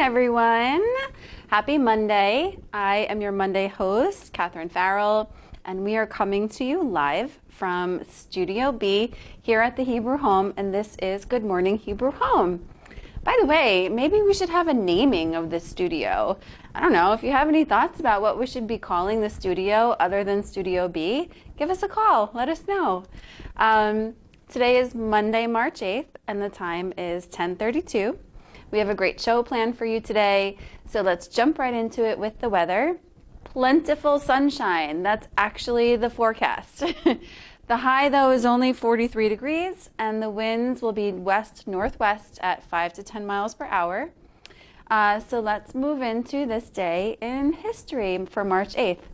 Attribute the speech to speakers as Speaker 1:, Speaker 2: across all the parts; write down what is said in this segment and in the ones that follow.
Speaker 1: everyone. Happy Monday. I am your Monday host, Catherine Farrell, and we are coming to you live from Studio B here at the Hebrew Home, and this is Good Morning Hebrew Home. By the way, maybe we should have a naming of this studio. I don't know, if you have any thoughts about what we should be calling the studio other than Studio B, give us a call, let us know. Today is Monday, March 8th, and the time is 10:32. We have a great show planned for you today, so let's jump right into it with the weather. Plentiful sunshine, that's actually the forecast. The high, though, is only 43 degrees, and the winds will be west-northwest at 5 to 10 miles per hour. So let's move into this day in history for March 8th.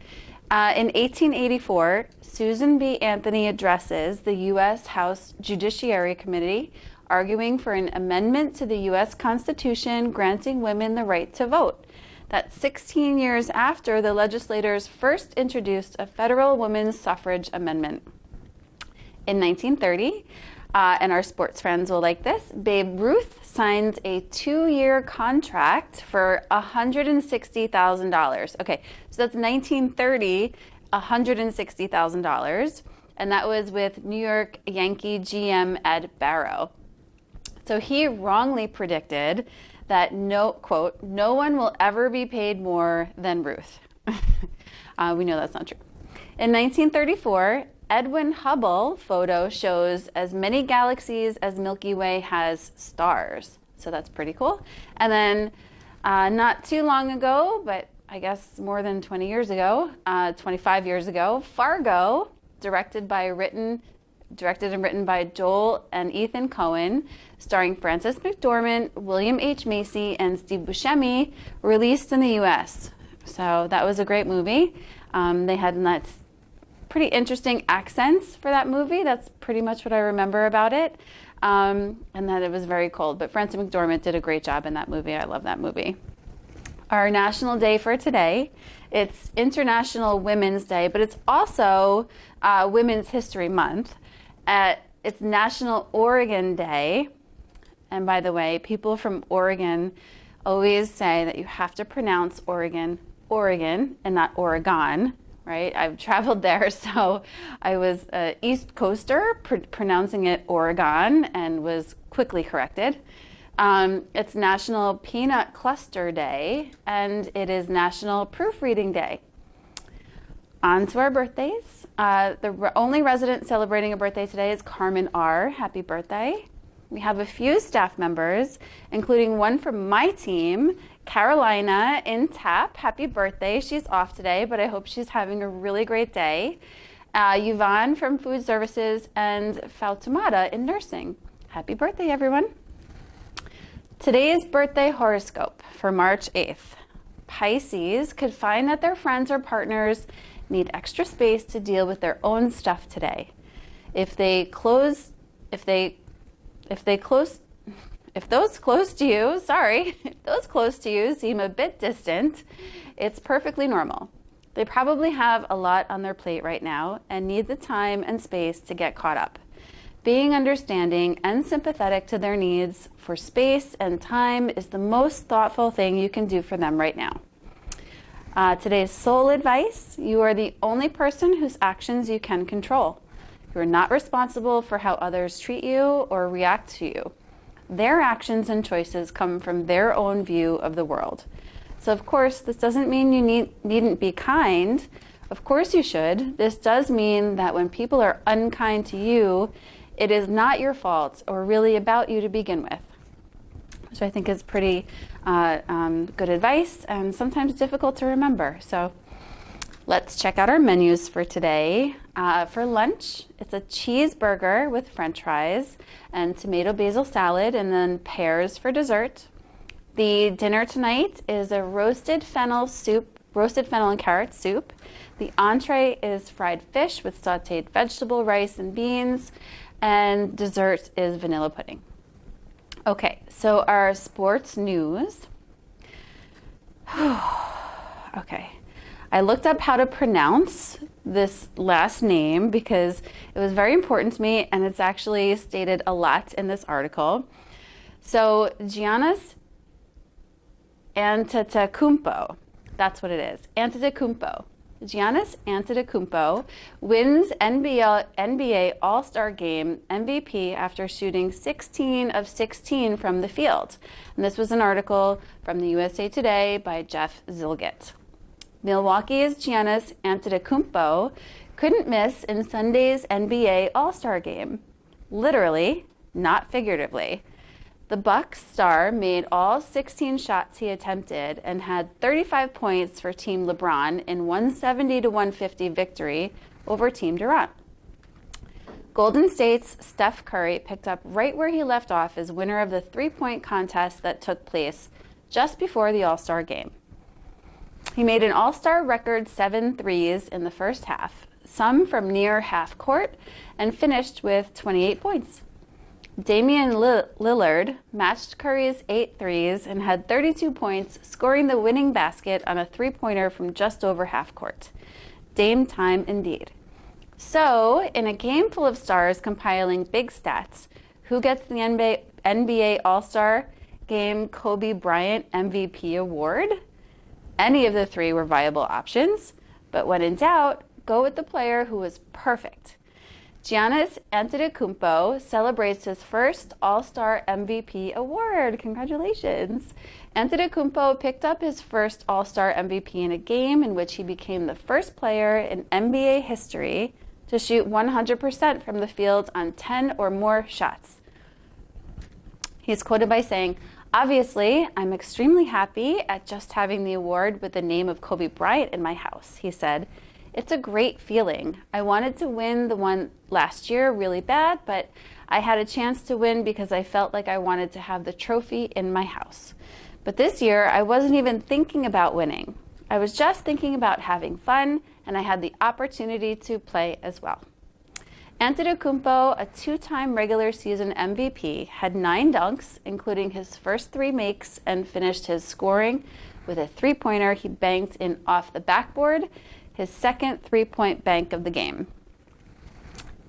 Speaker 1: In 1884, Susan B. Anthony addresses the U.S. House Judiciary Committee, arguing for an amendment to the U.S. Constitution granting women the right to vote. That's 16 years after the legislators first introduced a federal women's suffrage amendment. In 1930, and our sports friends will like this, Babe Ruth signed a 2-year contract for $160,000. Okay, so that's 1930, $160,000, and that was with New York Yankee GM Ed Barrow. So he wrongly predicted that, quote, no one will ever be paid more than Ruth. We know that's not true. In 1934, Edwin Hubble photo shows as many galaxies as Milky Way has stars. So that's pretty cool. And then not too long ago, but I guess more than 20 years ago, 25 years ago, Fargo, directed and written by Joel and Ethan Cohen, starring Frances McDormand, William H. Macy, and Steve Buscemi, released in the U.S. So that was a great movie. They had pretty interesting accents for that movie. That's pretty much what I remember about it. And that it was very cold. But Frances McDormand did a great job in that movie. I love that movie. Our national day for today, it's International Women's Day, but it's also Women's History Month. It's National Oregon Day. And by the way, people from Oregon always say that you have to pronounce Oregon, Oregon, and not Oregon. Right? I've traveled there, so I was an East Coaster pronouncing it Oregon and was quickly corrected. It's National Peanut Cluster Day, and it is National Proofreading Day. On to our birthdays. The only resident celebrating a birthday today is Carmen R. Happy birthday. We have a few staff members, including one from my team, Carolina in TAP. Happy birthday. She's off today, but I hope she's having a really great day. Yvonne from Food Services and Fautomata in Nursing. Happy birthday, everyone. Today's birthday horoscope for March 8th. Pisces could find that their friends or partners need extra space to deal with their own stuff today. If those close to you seem a bit distant, it's perfectly normal. They probably have a lot on their plate right now and need the time and space to get caught up. Being understanding and sympathetic to their needs for space and time is the most thoughtful thing you can do for them right now. Today's soul advice: you are the only person whose actions you can control. You are not responsible for how others treat you or react to you. Their actions and choices come from their own view of the world. So of course, this doesn't mean you needn't be kind. Of course you should. This does mean that when people are unkind to you, it is not your fault or really about you to begin with, which I think is pretty good advice and sometimes difficult to remember. So let's check out our menus for today. For lunch, it's a cheeseburger with French fries and tomato basil salad, and then pears for dessert. The dinner tonight is a roasted fennel and carrot soup. The entree is fried fish with sauteed vegetable, rice, and beans, and dessert is vanilla pudding. Okay, so our sports news. Okay. I looked up how to pronounce this last name because it was very important to me, and it's actually stated a lot in this article. So Giannis Antetokounmpo. That's what it is. Antetokounmpo. Giannis Antetokounmpo wins NBA All-Star Game MVP after shooting 16 of 16 from the field. And this was an article from the USA Today by Jeff Zilgett. Milwaukee's Giannis Antetokounmpo couldn't miss in Sunday's NBA All-Star Game. Literally, not figuratively. The Bucks star made all 16 shots he attempted and had 35 points for Team LeBron in 170-150 victory over Team Durant. Golden State's Steph Curry picked up right where he left off as winner of the three-point contest that took place just before the All-Star game. He made an All-Star record 7 threes in the first half, some from near half court, and finished with 28 points. Damian Lillard matched Curry's 8 threes and had 32 points, scoring the winning basket on a three-pointer from just over half court. Dame time indeed. So, in a game full of stars compiling big stats, who gets the NBA All-Star Game Kobe Bryant MVP award? Any of the three were viable options, but when in doubt, go with the player who was perfect. Giannis Antetokounmpo celebrates his first All-Star MVP award. Congratulations. Antetokounmpo picked up his first All-Star MVP in a game in which he became the first player in NBA history to shoot 100% from the field on 10 or more shots. He's quoted by saying, "Obviously, I'm extremely happy at just having the award with the name of Kobe Bryant in my house," he said. "It's a great feeling. I wanted to win the one last year really bad, but I had a chance to win because I felt like I wanted to have the trophy in my house. But this year, I wasn't even thinking about winning. I was just thinking about having fun, and I had the opportunity to play as well." Antetokounmpo, a 2-time regular season MVP, had 9 dunks, including his first 3 makes, and finished his scoring with a three-pointer he banked in off the backboard, his second three-point bank of the game.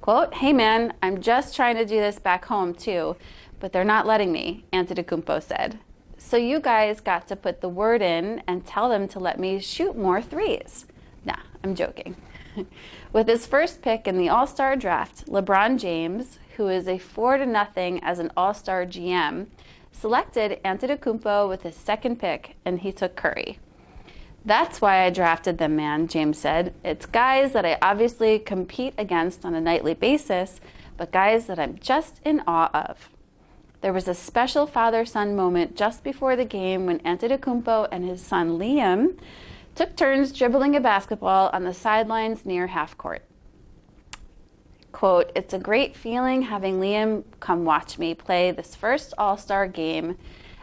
Speaker 1: Quote, "Hey man, I'm just trying to do this back home too, but they're not letting me," Antetokounmpo said. "So you guys got to put the word in and tell them to let me shoot more threes." Nah, I'm joking. With his first pick in the All-Star draft, LeBron James, who is a 4-0 as an All-Star GM, selected Antetokounmpo with his second pick, and he took Curry. "That's why I drafted them, man," James said. "It's guys that I obviously compete against on a nightly basis, but guys that I'm just in awe of." There was a special father-son moment just before the game when Antetokounmpo and his son Liam took turns dribbling a basketball on the sidelines near half court. Quote, "It's a great feeling having Liam come watch me play this first All-Star game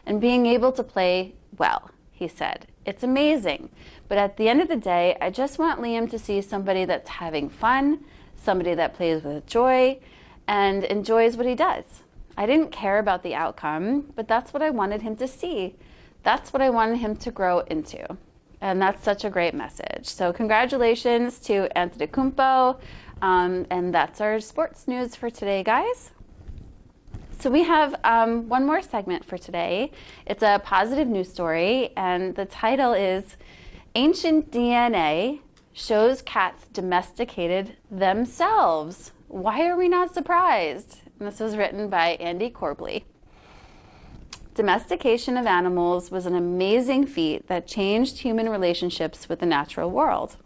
Speaker 1: and being able to play well," he said. "It's amazing, but at the end of the day, I just want Liam to see somebody that's having fun, somebody that plays with joy and enjoys what he does. I didn't care about the outcome, but that's what I wanted him to see. That's what I wanted him to grow into." And that's such a great message. So congratulations to Antetokounmpo. And that's our sports news for today, guys. So we have one more segment for today. It's a positive news story, and the title is "Ancient DNA Shows Cats Domesticated Themselves. Why are we not surprised?" And this was written by Andy Corbley. Domestication of animals was an amazing feat that changed human relationships with the natural world.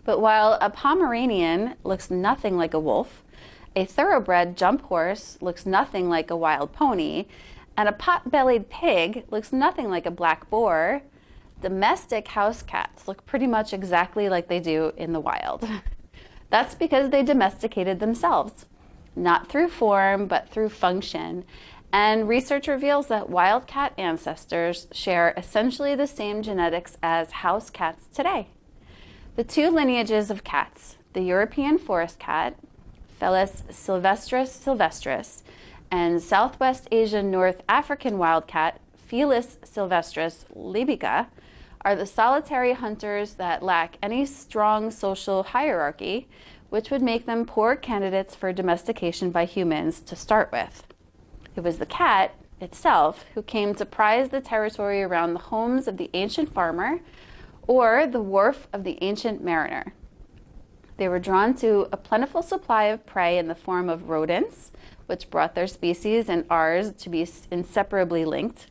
Speaker 1: But while a Pomeranian looks nothing like a wolf, a thoroughbred jump horse looks nothing like a wild pony, and a pot-bellied pig looks nothing like a black boar, domestic house cats look pretty much exactly like they do in the wild. That's because they domesticated themselves, not through form, but through function. And research reveals that wild cat ancestors share essentially the same genetics as house cats today. The 2 lineages of cats, the European forest cat, Felis sylvestris sylvestris, and Southwest Asian North African wildcat, Felis sylvestris libica, are the solitary hunters that lack any strong social hierarchy, which would make them poor candidates for domestication by humans to start with. It was the cat, itself, who came to prize the territory around the homes of the ancient farmer or the wharf of the ancient mariner. They were drawn to a plentiful supply of prey in the form of rodents, which brought their species and ours to be inseparably linked.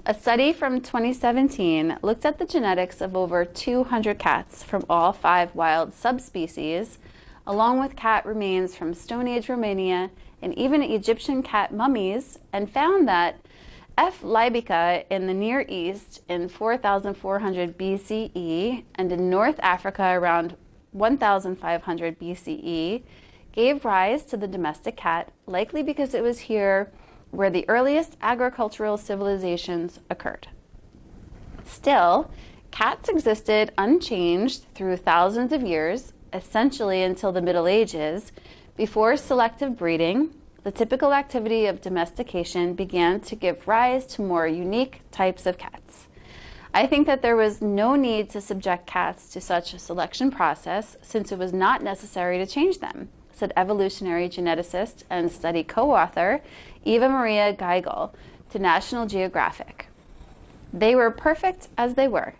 Speaker 1: A study from 2017 looked at the genetics of over 200 cats from all 5 wild subspecies, along with cat remains from Stone Age Romania and even Egyptian cat mummies, and found that F. libica in the Near East in 4,400 BCE and in North Africa around 1,500 BCE gave rise to the domestic cat, likely because it was here where the earliest agricultural civilizations occurred. Still, cats existed unchanged through thousands of years, essentially until the Middle Ages, before selective breeding, the typical activity of domestication, began to give rise to more unique types of cats. I think that there was no need to subject cats to such a selection process since it was not necessary to change them, said evolutionary geneticist and study co-author Eva Maria Geigel to National Geographic. They were perfect as they were.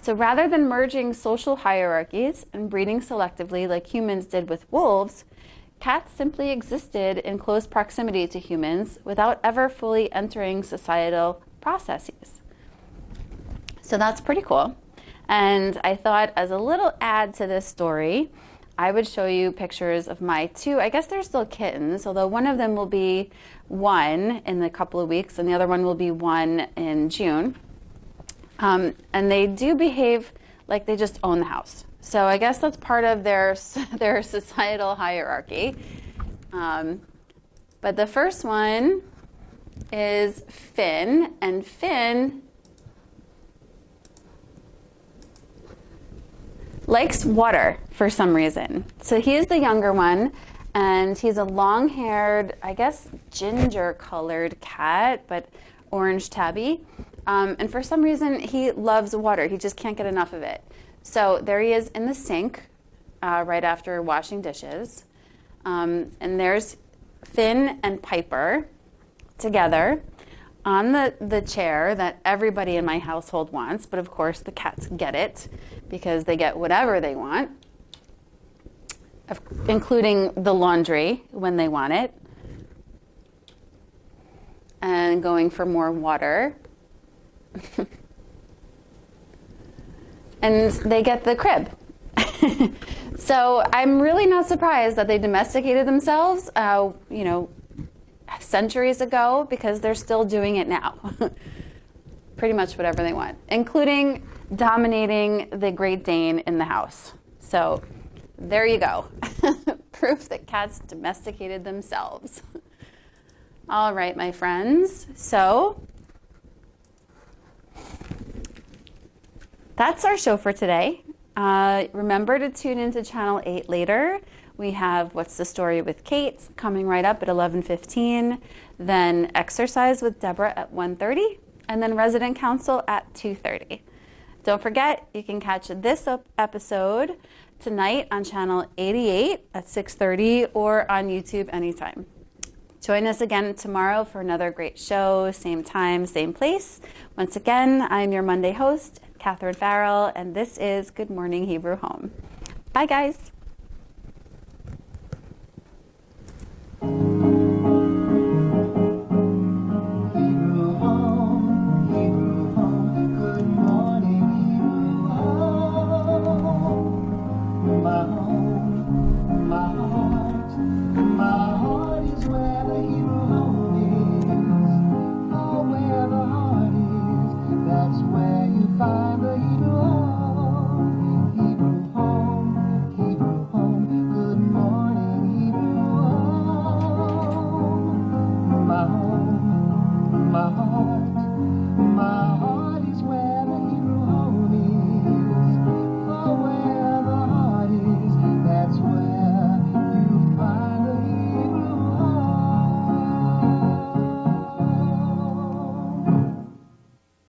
Speaker 1: So rather than merging social hierarchies and breeding selectively like humans did with wolves, cats simply existed in close proximity to humans without ever fully entering societal processes. So that's pretty cool. And I thought as a little add to this story, I would show you pictures of my 2, I guess they're still kittens, although one of them will be 1 in a couple of weeks and the other one will be 1 in June. And they do behave like they just own the house. So I guess that's part of their societal hierarchy. But the first one is Finn, and Finn likes water for some reason. So he is the younger one, and he's a long-haired, I guess ginger-colored cat, but orange tabby. And for some reason, he loves water. He just can't get enough of it. So there he is in the sink right after washing dishes. And there's Finn and Piper together on the chair that everybody in my household wants, but of course the cats get it because they get whatever they want, including the laundry when they want it, and going for more water. And they get the crib. So I'm really not surprised that they domesticated themselves, centuries ago, because they're still doing it now. Pretty much whatever they want, including dominating the Great Dane in the house. So there you go. Proof that cats domesticated themselves. All right, my friends. So that's our show for today. Remember to tune into Channel 8 later. We have What's the Story with Kate coming right up at 11:15, then Exercise with Deborah at 1:30, and then Resident Counsel at 2:30. Don't forget, you can catch this episode tonight on Channel 88 at 6:30 or on YouTube anytime. Join us again tomorrow for another great show, same time, same place. Once again, I'm your Monday host, Catherine Farrell, and this is Good Morning Hebrew Home. Bye, guys.
Speaker 2: That's where you find the